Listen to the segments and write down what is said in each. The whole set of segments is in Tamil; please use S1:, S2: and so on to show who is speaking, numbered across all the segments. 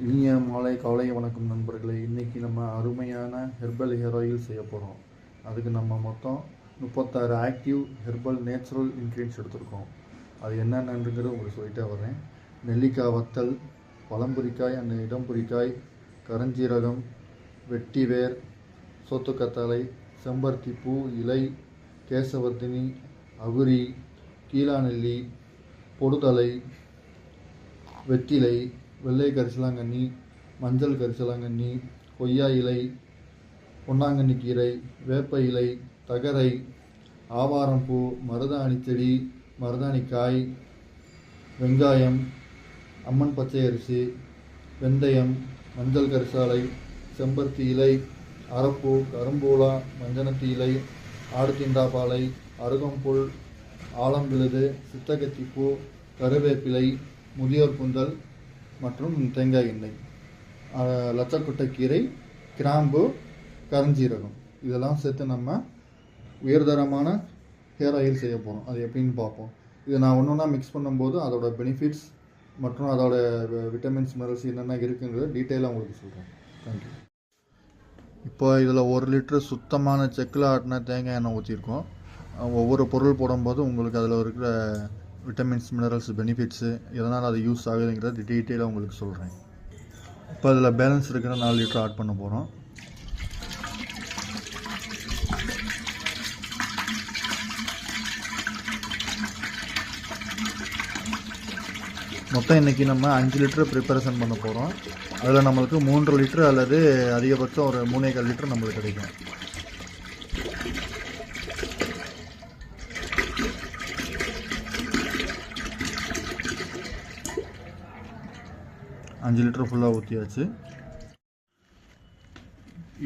S1: இனிய மாலை காலை வணக்கம் நண்பர்களே. இன்றைக்கி நம்ம அருமையான ஹெர்பல் ஹேர் ஆயில் செய்ய போகிறோம். அதுக்கு நம்ம மொத்தம் 36 ஆக்டிவ் ஹெர்பல் நேச்சுரல் இன்க்ரீடியன்ட்ஸ் எடுத்துருக்கோம். அது என்னென்னங்கிறது உங்களுக்கு சொல்லிட்டே வரேன். நெல்லிக்காய் வத்தல், பழம்புரிக்காய் அண்ட் இடம்புரிக்காய், கரஞ்சீரகம், வெட்டிவேர், சோத்துக்கத்தாழை, செம்பருத்தி பூ இலை, கேசவர்த்தினி, அகுரி, கீழாநெல்லி, பொடுதலை, வெற்றிலை, வெள்ளை கரிசலாங்கண்ணி, மஞ்சள் கரிசலாங்கண்ணி, கொய்யா இலை, பொன்னாங்கண்ணி கீரை, வேப்ப இலை, தகரை, ஆவாரம்பூ, மருதாணி செடி, மருதாணிக்காய், வெங்காயம், அம்மன் பச்சை அரிசி, வெந்தயம், மஞ்சள் கரிசாலை, செம்பருத்தி இலை, அரப்பூ, கரும்பூலா, மஞ்சனத்தி இலை, ஆடுதிண்டாபாலை, அருகம்புல், ஆலம்பிழுது, சித்தகத்திப்பூ, கருவேப்பிலை, முதியோர் கூந்தல் மற்றும் தேங்காய் எண்ணெய், லட்சக்கொட்டைக்கீரை, கிராம்பு, கரஞ்சீரகம் இதெல்லாம் சேர்த்து நம்ம உயர்தரமான ஹேர் ஆயில் செய்ய போகிறோம். அது எப்படின்னு பார்ப்போம். இதை நான் ஒன்று ஒன்றா மிக்ஸ் பண்ணும்போது அதோட பெனிஃபிட்ஸ் மற்றும் அதோட விட்டமின்ஸ் மினரல்ஸ் என்னென்ன இருக்குங்கிறத டீட்டெயிலாக உங்களுக்கு சொல்கிறேன். தேங்க்யூ. இப்போ இதில் 1 லிட்டர் சுத்தமான செக்கில் ஆட்டின தேங்காய் எண்ணெய் ஊற்றிருக்கோம். ஒவ்வொரு பொருள் போடும்போது உங்களுக்கு அதில் இருக்கிற விட்டமின்ஸ் மினரல்ஸ் பெனிஃபிட்ஸு எதனால் அது யூஸ் ஆகுதுங்கிறத டீட்டெயிலாக உங்களுக்கு சொல்கிறேன். இப்போ அதில் பேலன்ஸ் இருக்கிற 4 லிட்டர் ஆட் பண்ண போகிறோம். மொத்தம் இன்றைக்கி நம்ம 5 லிட்டர் ப்ரிப்பரேஷன் பண்ண போகிறோம். அதில் நம்மளுக்கு 3 லிட்டர் அல்லது அதிகபட்சம் ஒரு 3.25 லிட்டர் நம்மளுக்கு கிடைக்கும். அஞ்சு லிட்டர் ஃபுல்லாக ஊற்றியாச்சு.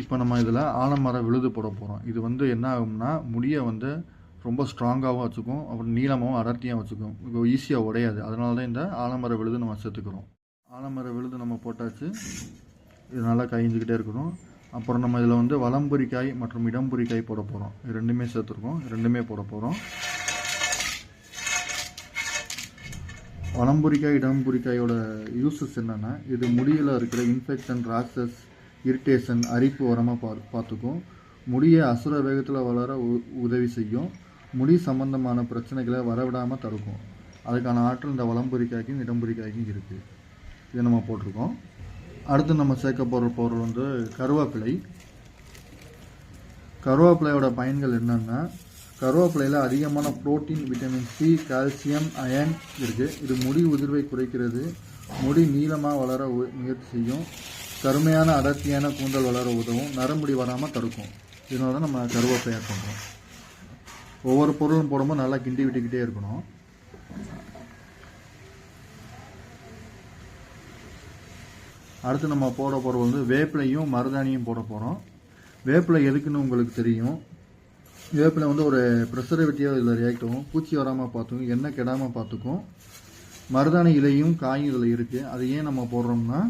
S1: இப்போ நம்ம இதில் ஆலமர விழுது போட போகிறோம். இது என்ன ஆகும்னா முடியை ரொம்ப ஸ்ட்ராங்காகவும் வச்சுக்கும், அப்புறம் நீளமாகவும் அடர்த்தியாக வச்சுக்கும், இப்போ ஈஸியாக உடையாது. அதனால தான் இந்த ஆலமர விழுது நம்ம சேர்த்துக்கிறோம். ஆலமர விழுது நம்ம போட்டாச்சு. இது நல்லா கழிஞ்சிக்கிட்டே இருக்கணும். அப்புறம் நம்ம இதில் வலம்புரிக்காய் மற்றும் இடம்புரிக்காய் போட போகிறோம். இது ரெண்டுமே சேர்த்துருக்கோம். ரெண்டுமே போட போகிறோம். வலம்புரிக்காய் இடம்புரிக்காயோட யூஸஸ் என்னென்னா, இது முடியில் இருக்கிற இன்ஃபெக்ஷன், ராஷஸ், இரிட்டேஷன், அரிப்பு வராமல் பார்த்துக்கும், முடியை அசுர வேகத்தில் வளர உதவி செய்யும், முடி சம்பந்தமான பிரச்சனைகளை வரவிடாமல் தடுக்கும். அதுக்கான ஆற்றல் இந்த வலம்புரிக்காய்க்கும் இடம்புரிக்காய்க்கும் இருக்குது. இதை நம்ம போட்டிருக்கோம். அடுத்து நம்ம சேர்க்க போகிற பொருள் கருவேப்பிலை. கருவேப்பிலையோட பயன்கள் என்னென்னா, கருவேப்பிலையில் அதிகமான protein, vitamin C, calcium, iron இருக்குது. இது முடி உதிர்வை குறைக்கிறது, முடி நீளமாக வளர முயற்சி செய்யும், கருமையான அடர்த்தியான கூந்தல் வளர உதவும், நரமுடி வராமல் தடுக்கும். இதனால தான் நம்ம கருவேப்பிலை ஆட் பண்ணுறோம். ஒவ்வொரு பொருளும் போடும்போது நல்லா கிண்டி விட்டுக்கிட்டே இருக்கணும். அடுத்து நம்ம போட போகிறது வேப்பிலையும் மருதாணியும் போட போகிறோம். வேப்பிலை எதுக்குன்னு உங்களுக்கு தெரியும். வேப்பிலை ஒரு ப்ரெசர்வேட்டிவாக இதில் ரியாக்ட் ஆகும், பூச்சி வராமல் பார்த்துக்கும், எண்ணெய் கெடாமல் பார்த்துக்கும். மருதாணி இலையும் காயும் இதில் இருக்குது. அது ஏன் நம்ம போடுறோம்னா,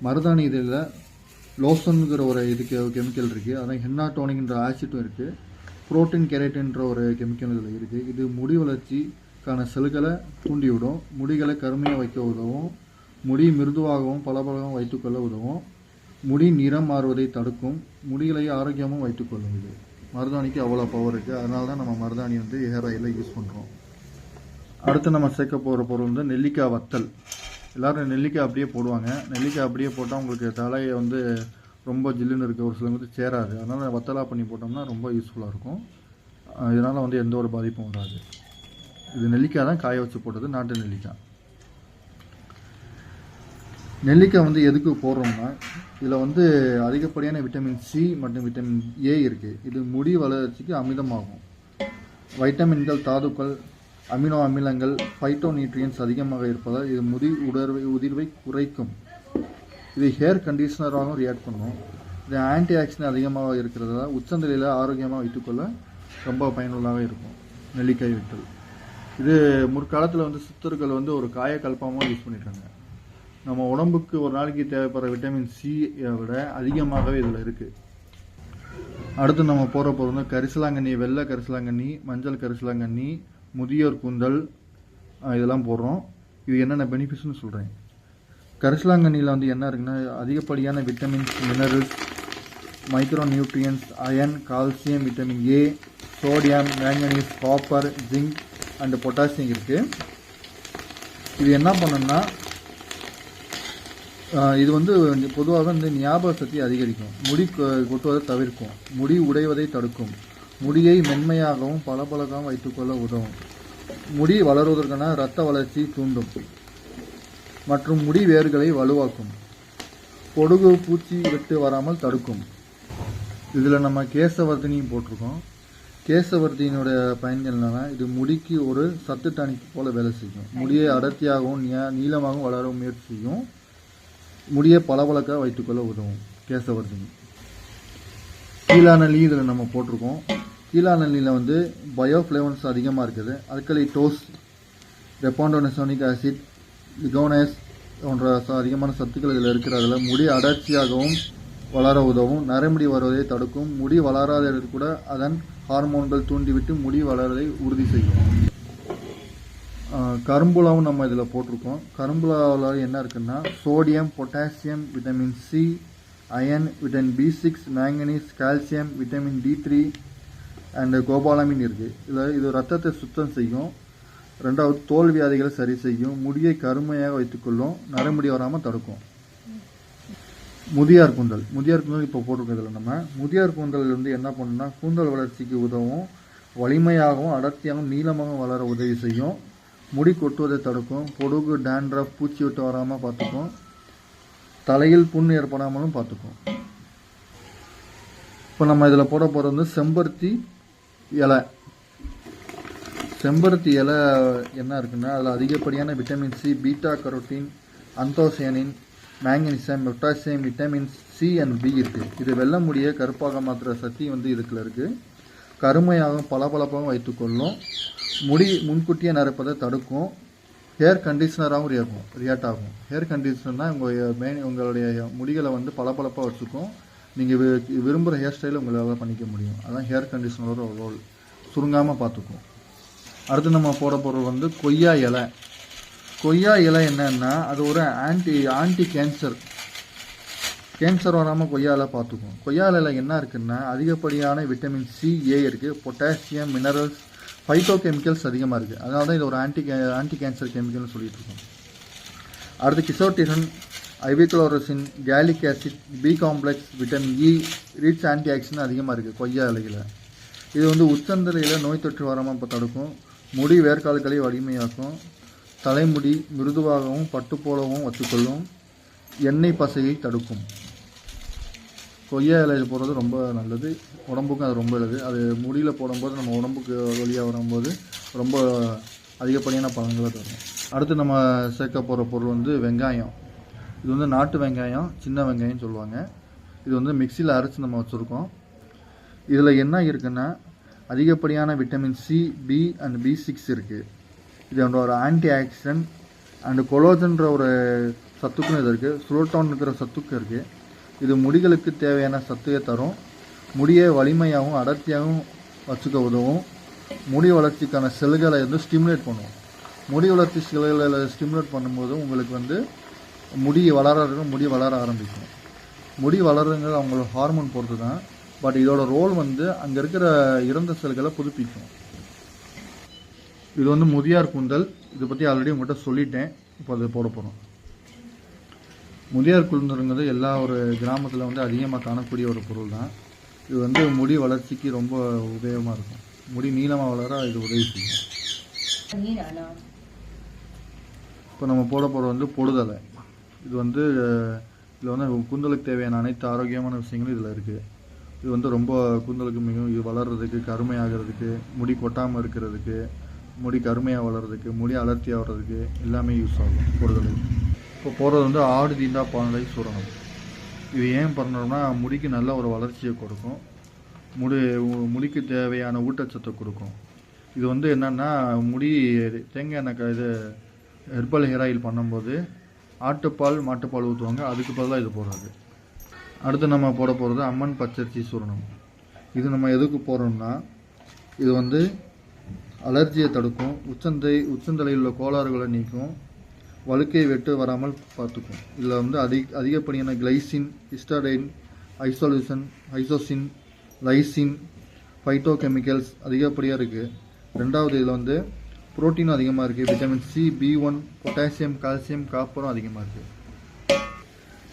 S1: மருதாணி இதில் லோசனுங்கிற ஒரு கெமிக்கல் இருக்குது, அதான் ஹென்னாட்டோனிக்ன்ற ஆசிட்டும் இருக்குது, புரோட்டீன் கெரேட்டின்ற ஒரு கெமிக்கல் இதில் இருக்குது. இது முடி வளர்ச்சிக்கான செல்களை தூண்டிவிடும், முடிகளை கருமையாக வைக்க உதவும், முடி மிருதுவாகவும் பளபளவும் வைத்துக்கொள்ள உதவும், முடி நிறம் மாறுவதை தடுக்கும், முடிகளை ஆரோக்கியமும் வைத்துக்கொள்ளும். இது மருதாணிக்கு அவ்வளோ பவர் இருக்குது. அதனால தான் நம்ம மருதாணி ஹேர் ஆயிலில் யூஸ் பண்ணுறோம். அடுத்து நம்ம சேர்க்க போகிற பொருள் நெல்லிக்காய் வத்தல். எல்லோரும் நெல்லிக்காய் அப்படியே போடுவாங்க. நெல்லிக்காய் அப்படியே போட்டால் உங்களுக்கு தலையை ரொம்ப ஜில்லுன்னு இருக்குது, ஒரு சிலருக்கு சேராது. அதனால் வத்தலாக பண்ணி போட்டோம்னா ரொம்ப யூஸ்ஃபுல்லாக இருக்கும். இதனால் எந்த ஒரு பாதிப்பும் வராது. இது நெல்லிக்காய் தான் காய வச்சு போட்டது, நாட்டு நெல்லிக்காய். நெல்லிக்காய் எதுக்கு போடுறோம்னா, இதில் அதிகப்படியான விட்டமின் சி மற்றும் விட்டமின் ஏ இருக்குது. இது முடி வளர்ச்சிக்கு அமிதமாகும். வைட்டமின்கள், தாதுக்கள், அமினோ அமிலங்கள், ஃபைட்டோ நியூட்ரியன்ஸ் அதிகமாக இருப்பதால் இது முடி உதிர்வை குறைக்கும். இது ஹேர் கண்டிஷனராகவும் ரியாக்ட் பண்ணும். இது ஆன்டி ஆக்சிடென்ட் அதிகமாக இருக்கிறதால உச்சந்தலையில் ஆரோக்கியமாக வைத்துக்கொள்ள ரொம்ப பயனுள்ளதாக இருக்கும் நெல்லிக்காய் வத்தல். இது முற்காலத்தில் சித்தர்கள் ஒரு காயக்கல்பமாக யூஸ் பண்ணியிருக்காங்க. நம்ம உடம்புக்கு ஒரு நாளைக்கு தேவைப்படுற விட்டமின் சியை விட அதிகமாகவே இதில் இருக்குது. அடுத்து நம்ம போகிற பொருள் கரிசலாங்கண்ணி, வெள்ளை கரிசலாங்கண்ணி, மஞ்சள் கரிசலாங்கண்ணி, முதியோர் கூந்தல், இதெல்லாம் போடுறோம். இது என்னென்ன பெனிஃபிட்ஸ்னு சொல்கிறேன். கரிசலாங்கண்ணியில் வந்து என்ன இருக்குன்னா அதிகப்படியான vitamins, minerals, micro nutrients, iron, calcium, vitamin A, sodium, manganese, copper, zinc and potassium இருக்குது. இது என்ன பண்ணுன்னா இது வந்து பொதுவாக வந்து ஞாபக சக்தி அதிகரிக்கும், முடி கொட்டுவதை தவிர்க்கும், முடி உடைவதை தடுக்கும், முடியை மென்மையாகவும் பளபளக்கவும் வைத்துக்கொள்ள உதவும், முடி வளருவதற்கான இரத்த வளர்ச்சி தூண்டும் மற்றும் முடி வேர்களை வலுவாக்கும், பொடுகு பூச்சி விட்டு வராமல் தடுக்கும். இதில் நம்ம கேசவர்த்தினியும் போட்டிருக்கோம். கேசவர்த்தியினுடைய பயன்கள் என்னன்னா, இது முடிக்கு ஒரு சத்து டானிக் போல வேலை செய்யும், முடியை அடர்த்தியாகவும் நீளமாகவும் வளர முயற்சி செய்யும், முடியை பளபளக்க வைத்துக்கொள்ள உதவும் கேசவர்த்தினி. கீழாநெல்லி இதில் நம்ம போட்டிருக்கோம். கீழாநெல்லியில் வந்து பயோஃப்ளேவன்ஸ் அதிகமாக இருக்குது. அல்கலிடோஸ், ரெப்பாண்டோனசோனிக் ஆசிட், லிகோனஸ் போன்ற அதிகமான சத்துக்கள் இதில் இருக்கிறதுல முடி அடர்த்தியாகவும் வளர உதவும், நரைமுடி வருவதை தடுக்கும், முடி வளராத கூட அதன் ஹார்மோன்கள் தூண்டிவிட்டு முடி வளர்வதை உறுதி செய்யும். கரும்புலாவும் நம்ம இதில் போட்டிருக்கோம். கரும்புலாவில் என்ன இருக்குன்னா sodium, potassium, vitamin C, iron, vitamin B6, manganese, calcium, vitamin D3 and cobalamin இருக்குது. இது ரத்தத்தை சுத்தம் செய்யும். ரெண்டாவது தோல் வியாதிகளை சரி செய்யும், முடியை கருமையாக வைத்துக்கொள்ளும், நரைமுடி வராமல் தடுக்கும். முதியார் கூந்தல் இப்போ போட்டிருக்கோம். இதில் நம்ம முதியார் கூந்தல் வந்து என்ன பண்ணுன்னா கூந்தல் வளர்ச்சிக்கு உதவும், வலிமையாகவும் அடர்த்தியாகவும் நீளமாகவும் வளர உதவி செய்யும், முடி கொட்டுவதை தடுக்கும், பொடுகு, டேண்ட்ரஃப், பூச்சி விட்டு வராமல் பார்த்துக்கும், தலையில் புண் ஏற்படாமலும் பார்த்துக்கும். இப்போ நம்ம இதில் போட போகிறது வந்து செம்பருத்தி இலை. செம்பருத்தி இலை என்ன இருக்குன்னா அதில் அதிகப்படியான vitamin C, beta carotene, anthocyanin, manganese, potassium, vitamin C and B இருக்குது. இது வெள்ளை முடியை கருப்பாக மாற்றுற சக்தி வந்து இதுக்குள்ள இருக்குது. கருமையாகவும் பளபளப்பாகவும் வைத்துக்கொள்ளும், முடி முன்கூட்டியே நரைப்பதை தடுக்கும், ஹேர் கண்டிஷனராகவும் ரியாக்ட் ஆகும். ஹேர் கண்டிஷனர்னால் உங்களுடைய முடிகளை வந்து பளபளப்பாக வச்சுக்கும், நீங்கள் விரும்புகிற ஹேர் ஸ்டைலை உங்களால் பண்ணிக்க முடியும். அதான் ஹேர் கண்டிஷனரோட ரோல், சுருங்காமல் பார்த்துக்கும். அடுத்து நம்ம போட போகிறது வந்து கொய்யா இலை. கொய்யா இலை என்னன்னா அது ஒரு ஆன்டி கேன்சர் வராமல் கொய்யா இலை பார்த்துக்கும். கொய்யா இலையில் என்ன இருக்குன்னா அதிகப்படியான விட்டமின் சி, ஏ இருக்குது, பொட்டாசியம், மினரல்ஸ், ஃபைட்டோ கெமிக்கல்ஸ் அதிகமாக இருக்குது. அதனால தான் இது ஒரு ஆன்டி கேன்சர் கெமிக்கல்னு சொல்லிட்டு இருக்கோம். அடுத்து கிசோட்டிரன், ஐவிக்ளோரோசின், gallic acid, B complex, vitamin E, rich antioxidant அதிகமாக இருக்குது கொய்யா இலையில். இது வந்து உச்சந்தலையில் நோய் தொற்று வராமல் இப்போ தடுக்கும், முடி வேர்க்கால்களை வலிமையாக்கும், தலைமுடி மிருதுவாகவும் பட்டு போலவும் வச்சுக்கொள்ளும், எண்ணெய் பசையை தடுக்கும். கொய்யா இலையில் போடுறது ரொம்ப நல்லது, உடம்புக்கும் அது ரொம்ப நல்லது. அது முடியில் போடும்போது நம்ம உடம்புக்கு வழியாக வரும்போது ரொம்ப அதிகப்படியான பலன்களை தரும். அடுத்து நம்ம சேர்க்க போகிற பொருள் வந்து வெங்காயம். இது வந்து நாட்டு வெங்காயம், சின்ன வெங்காயம் சொல்லுவாங்க. இது வந்து மிக்சியில் அரைச்சி நம்ம வச்சுருக்கோம். இதில் என்ன இருக்குன்னா அதிகப்படியான vitamin C, B and B6 இருக்குது. இது ஒரு ஆன்டி ஆக்சிடென்ட் அண்டு கொலோஜன்ற ஒரு சத்துக்கும் இது இருக்குது, சுலோட்டான் இருக்கிற சத்துக்கு இருக்குது. இது முடிகளுக்கு தேவையான சத்துயை தரும், முடியை வலிமையாகவும் அடர்த்தியாகவும் வச்சுக்க உதவும், முடி வளர்ச்சிக்கான செல்களை வந்து ஸ்டிமுலேட் பண்ணுவோம். முடி வளர்ச்சி செல்களை ஸ்டிமுலேட் பண்ணும்போது உங்களுக்கு வந்து முடி வளர ஆரம்பிக்கும். முடி வளருங்கிறது அவங்களோட ஹார்மோன் பொறுத்து தான். பட் இதோட ரோல் வந்து அங்கே இருக்கிற இறந்த செல்களை புதுப்பிக்கும். இது வந்து முதியார் கூந்தல். இதை பற்றி ஆல்ரெடி உங்கள்கிட்ட சொல்லிட்டேன். இப்போ அதை போட போகிறோம். முதியார் கூந்தல்ங்கிறது எல்லா ஒரு கிராமத்தில் வந்து அதிகமாக காணக்கூடிய ஒரு பொருள் தான். இது வந்து முடி வளர்ச்சிக்கு ரொம்ப உபயோகமாக இருக்கும். முடி நீளமாக வளர இது உதவி செய்யும். இப்போ நம்ம போட போகிறது வந்து பொடுதலை. இது வந்து இதில் வந்து கூந்தலுக்கு தேவையான அனைத்து ஆரோக்கியமான விஷயங்களும் இதில் இருக்குது. இது வந்து ரொம்ப கூந்தலுக்கு மிகவும் இது வளர்கிறதுக்கு, கருமையாகிறதுக்கு, முடி கொட்டாமல் இருக்கிறதுக்கு, முடி கருமையாக வளர்கிறதுக்கு, முடி அடர்த்தியாக வர்றதுக்கு எல்லாமே யூஸ் ஆகும் பொடுதலை. இப்போ போகிறது வந்து ஆடு தீண்டா பாலை சூரணம். இது ஏன் பண்ணணும்னா முடிக்கு நல்ல ஒரு வளர்ச்சியை கொடுக்கும், முடிக்கு தேவையான ஊட்டச்சத்தை கொடுக்கும். இது வந்து என்னென்னா முடி தேங்காய் எண்ணெய் இது ஹெர்பல் ஹேர் ஆயில் பண்ணும்போது ஆட்டுப்பால், மாட்டுப்பால் ஊற்றுவாங்க, அதுக்கு பதிலாக இது போடுறது. அடுத்து நம்ம போட போகிறது அம்மன் பச்சரிசி சூரணம். இது நம்ம எதுக்கு போடுறோம்னா இது வந்து அலர்ஜியை தடுக்கும், உச்சந்தலையில் உள்ள கோளாறுகளை நீக்கும், வழுக்கை வெட்டு வராமல் பார்த்துக்கும். இதில் வந்து அதிகப்படியான கிளைசின், ஹிஸ்டடைன், ஐசோசின், லைசின், ஃபைட்டோகெமிக்கல்ஸ் அதிகப்படியாக இருக்குது. ரெண்டாவது இதில் வந்து புரோட்டீனும் அதிகமாக இருக்குது. Vitamin C, B1, potassium, calcium, காப்பரும் அதிகமாக இருக்குது.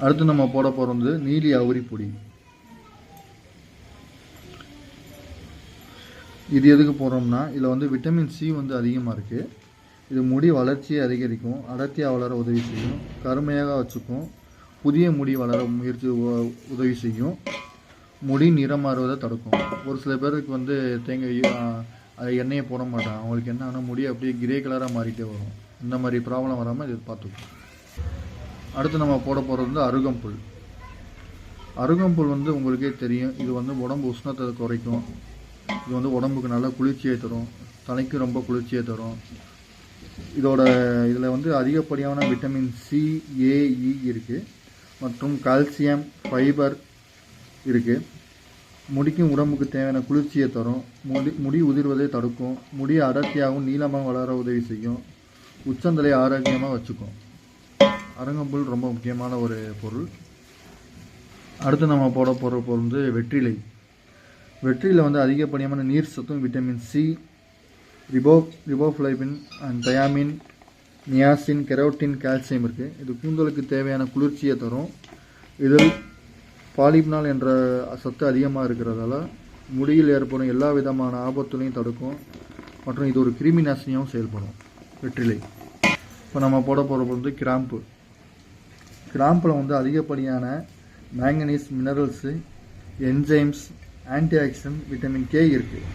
S1: அடுத்து நம்ம போட போகிறது வந்து நீலி அவுரி பொடி. இது எதுக்கு போடுறோம்னா இதில் வந்து விட்டமின் சி வந்து அதிகமாக இருக்குது. இது முடி வளர்ச்சியை அதிகரிக்கும், அடர்த்தியாக வளர உதவி செய்யும், கருமையாக வச்சுக்கும், புதிய முடி வளர உதவி செய்யும், முடி நிறம் மாறுவதை தடுக்கும். ஒரு சில பேருக்கு வந்து தேங்காய் எண்ணெயை போட மாட்டாங்க. அவங்களுக்கு என்ன ஆனால் முடி அப்படியே கிரே கலராக மாறிட்டே வரும். இந்த மாதிரி ப்ராப்ளம் வராமல் இது பார்த்துக்கும். அடுத்து நம்ம போட போகிறது வந்து அருகம்புல். அருகம்புல் வந்து உங்களுக்கே தெரியும், இது வந்து உடம்பு உஷ்ணத்தை குறைக்கும். இது வந்து உடம்புக்கு நல்ல குளிர்ச்சியை தரும், தலைக்கு ரொம்ப குளிர்ச்சியை தரும். இதில் வந்து அதிகப்படியான விட்டமின் சி, ஏ, இ இருக்குது மற்றும் கால்சியம், ஃபைபர் இருக்குது. முடிக்கும் உடம்புக்கு தேவையான குளிர்ச்சியை தரும், முடி உதிர்வதை தடுக்கும், முடி அடர்த்தியாகவும் நீளமாக வளர உதவி செய்யும், உச்சந்தலை ஆரோக்கியமாக வச்சுக்கும். அருகம்புல் ரொம்ப முக்கியமான ஒரு பொருள். அடுத்து நம்ம போட போகிற பொருள் வந்து வெற்றிலை. வெற்றிலை வந்து அதிகப்படியான நீர் சத்தும், vitamin C, riboflavin and thiamine, niacin, carotene, calcium இருக்குது. இது கூந்தலுக்கு தேவையான குளிர்ச்சியை தரும். இதில் பாலிப்னால் என்ற சத்து அதிகமாக இருக்கிறதால முடியில் ஏற்படும் எல்லா விதமான ஆபத்துலையும் தடுக்கும் மற்றும் இது ஒரு கிருமி நாசினியாகவும் செயல்படும் வெற்றிலை. இப்போ நம்ம போட போகிற வந்து கிராம்பு. கிராம்பில் வந்து அதிகப்படியான manganese, minerals, enzymes, anti accident, vitamin K இருக்குது.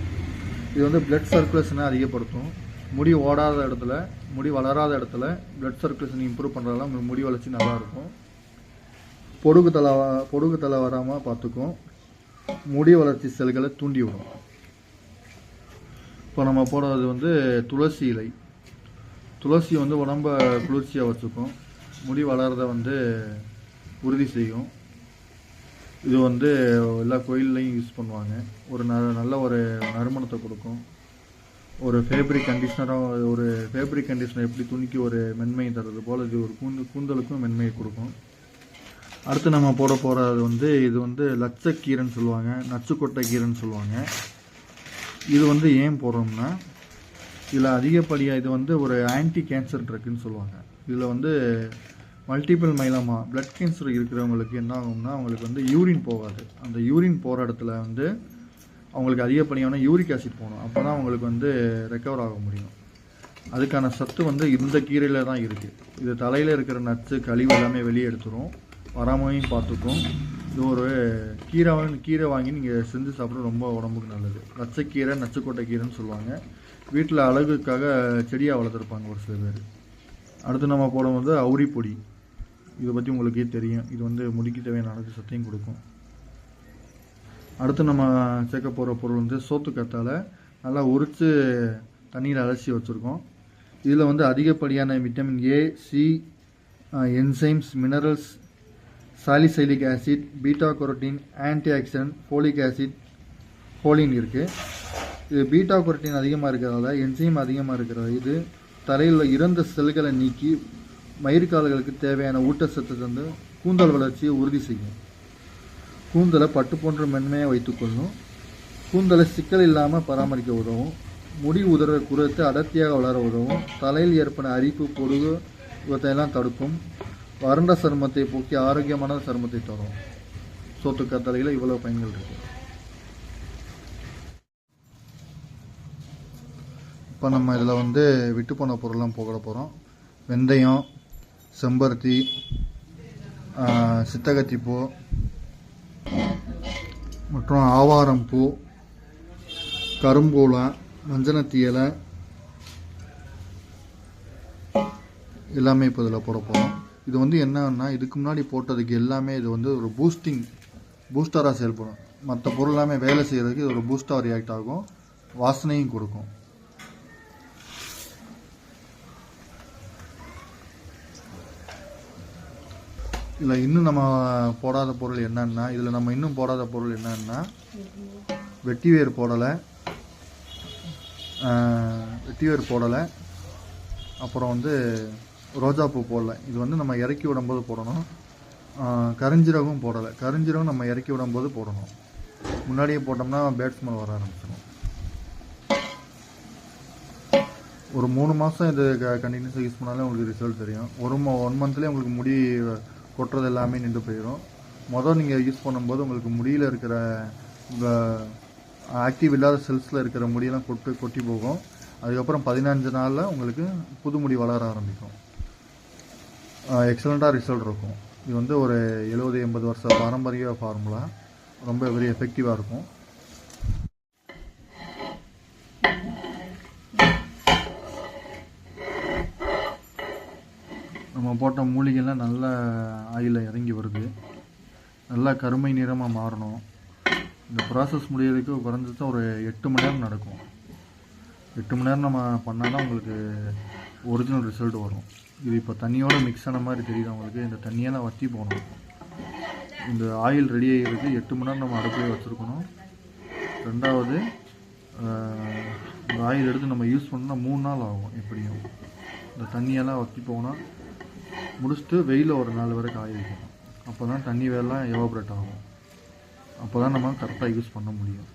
S1: இது வந்து பிளட் சர்க்குலேஷனை அதிகப்படுத்தும். முடி ஓடாத இடத்துல, முடி வளராத இடத்துல பிளட் சர்க்குலேஷன் இம்ப்ரூவ் பண்ணுறதால முடி வளர்ச்சி நல்லாயிருக்கும். பொடுகு தலை வராமல் பார்த்துக்கும், முடி வளர்ச்சி செல்களை தூண்டி விடும். இப்போ நம்ம போடுறது வந்து துளசி இலை. துளசி வந்து உடம்ப குளிர்ச்சியாக வச்சுக்கும், முடி வளர்றதை வந்து உறுதி செய்யும். இது வந்து எல்லா கோயில்லையும் யூஸ் பண்ணுவாங்க. ஒரு நல்ல ஒரு நறுமணத்தை கொடுக்கும். ஒரு ஃபேப்ரிக் கண்டிஷனர் எப்படி துணிக்கு ஒரு மென்மையை தர்றது போல் இது ஒரு கூந்தலுக்கும் மென்மையை கொடுக்கும். அடுத்து நம்ம போட போகிறது வந்து இது வந்து லட்சக்கீரைன்னு சொல்லுவாங்க, நச்சுக்கொட்டை கீரைன்னு சொல்லுவாங்க. இது வந்து ஏன் போடுறோம்னா இதில் அதிகப்படியாக இது வந்து ஒரு ஆன்டி கேன்சர் ட்ரக்குன்னு சொல்லுவாங்க. இதில் வந்து மல்டிபிள் மைலமா பிளட் கேன்சர் இருக்கிறவங்களுக்கு என்ன ஆகும்னா அவங்களுக்கு வந்து யூரின் போகாது. அந்த யூரின் போகிற இடத்துல வந்து அவங்களுக்கு அதிகப்படியான யூரிக் ஆசிட் போகணும். அப்போ தான் அவங்களுக்கு வந்து ரெக்கவர் ஆக முடியும். அதுக்கான சத்து வந்து இந்த கீரையில் தான் இருக்குது. இது தலையில் இருக்கிற நச்சு, கழிவு எல்லாமே வெளியே எடுத்துரும், வராமையும் பார்த்துக்கும். இது ஒரு கீரை வாங்கி நீங்கள் செஞ்சு சாப்பிட ரொம்ப உடம்புக்கு நல்லது. லட்சக்கீரை, நச்சுக்கொட்டை கீரைன்னு சொல்லுவாங்க. வீட்டில் அழகுக்காக செடியாக வளர்த்துருப்பாங்க ஒரு சில பேர். அடுத்து நம்ம போட வந்து அவுரி பொடி. இதை பற்றி உங்களுக்கே தெரியும், இது வந்து முடிக்கு தேவையான அனைத்து சத்தையும் கொடுக்கும். அடுத்து நம்ம சேர்க்க போகிற பொருள் வந்து சோத்துக்கத்தாழை. நல்லா உரித்து தண்ணியில் அலசி வச்சுருக்கோம். இதில் வந்து அதிகப்படியான vitamin A, C, enzymes, minerals, salicylic acid, beta carotene, antioxidant, folic acid, ஃபோலின் இருக்குது. இது பீட்டா கரோட்டின் அதிகமாக இருக்கிறதால, என்சைம் அதிகமாக இருக்கிறதால இது தலையில் இறந்த செல்களை நீக்கி மயிர்கால்களுக்கு தேவையான ஊட்டச்சத்து தந்து கூந்தல் வளர்ச்சியை உறுதி செய்யும். கூந்தலை பட்டு போன்ற மென்மையாக வைத்துக்கொள்ளும். கூந்தலை சிக்கல் இல்லாமல் பராமரிக்க உதவும். முடி உதர குறைத்து அடர்த்தியாக வளர உதவும். தலையில் ஏற்படும் அரிப்பு, பொடுகு இவற்றையெல்லாம் தடுக்கும். வறண்ட சருமத்தை போக்கி ஆரோக்கியமான சருமத்தை தரும். சோத்துக்கத்தாழையில் இவ்வளோ பயன்கள் இருக்கு. இப்போ நம்ம இதில் வந்து விட்டு போன பொருள்லாம் போட போகிறோம். வெந்தயம், செம்பருத்தி, சித்தகத்திப்பூ மற்றும் ஆவாரம் பூ, கரும்பூலா, மஞ்சனத்தி இலை எல்லாமே இப்போ இதில் போட போகிறோம். இது வந்து என்னன்னா இதுக்கு முன்னாடி போட்டதுக்கு எல்லாமே இது வந்து ஒரு பூஸ்டராக செயல்படும். மற்ற பொருள் எல்லாமே வேலை செய்கிறதுக்கு இது ஒரு பூஸ்டாக ரியாக்ட் ஆகும், வாசனையும் கொடுக்கும். இதில் இன்னும் நம்ம போடாத பொருள் என்னன்னா வெட்டிவேர் போடலை, அப்புறம் வந்து ரோஜாப்பூ போடல. இது வந்து நம்ம இறக்கி விடும்போது போடணும். கரிஞ்சீரகம் போடலை. கரிஞ்சீரகம் நம்ம இறக்கி விடும்போது போடணும். முன்னாடியே போட்டோம்னா பேட் ஸ்மெல் வர ஆரம்பிச்சிடும். ஒரு 3 மாதம் இது கண்டினியூஸாக யூஸ் பண்ணாலே உங்களுக்கு ரிசல்ட் தெரியும். 1 மந்த்லேயே உங்களுக்கு முடி கொட்டுறது எல்லாமே நின்று போயிடும். நீங்கள் யூஸ் பண்ணும்போது உங்களுக்கு முடியில் இருக்கிற ஆக்டிவ் இல்லாத செல்ஸில் இருக்கிற முடியெல்லாம் கொட்டி போகும். அதுக்கப்புறம் 15 நாளில் உங்களுக்கு புது முடி வளர ஆரம்பிக்கும். எக்ஸலண்ட்டாக ரிசல்ட் இருக்கும். இது வந்து ஒரு 70-80 வருஷ பாரம்பரிய ஃபார்முலா. ரொம்ப வெரி எஃபெக்டிவாக இருக்கும். நம்ம போட்ட மூலிகைலாம் நல்ல ஆயிலில் இறங்கி வருது. நல்லா கருமை நிறமாக மாறணும். இந்த ப்ராசஸ் முடியறதுக்கு குறைஞ்சது ஒரு 8 மணி நேரம் நடக்கும். 8 மணி நேரம் நம்ம பண்ணால் தான் உங்களுக்கு ஒரிஜினல் ரிசல்ட் வரும். இது இப்போ தண்ணியோட மிக்ஸ் ஆன மாதிரி தெரியுது உங்களுக்கு. இந்த தண்ணியெல்லாம் வற்றி போகணும். இந்த ஆயில் ரெடி ஆகிருக்கு. 8 மணி நேரம் நம்ம அடுப்பிலே வச்சுருக்கணும். ரெண்டாவது, இந்த ஆயில் எடுத்து நம்ம யூஸ் பண்ணால் 3 நாள் ஆகும் எப்படியும். இந்த தண்ணியெல்லாம் வற்றி போனால் முடிச்சுட்டு வெயிலில் ஒரு 4 வரை காய வைக்கணும். அப்போ தான் தண்ணி வேலாம் எவாப்ரேட் ஆகும். அப்போ தான் நம்ம கரெக்டாக யூஸ் பண்ண முடியும்.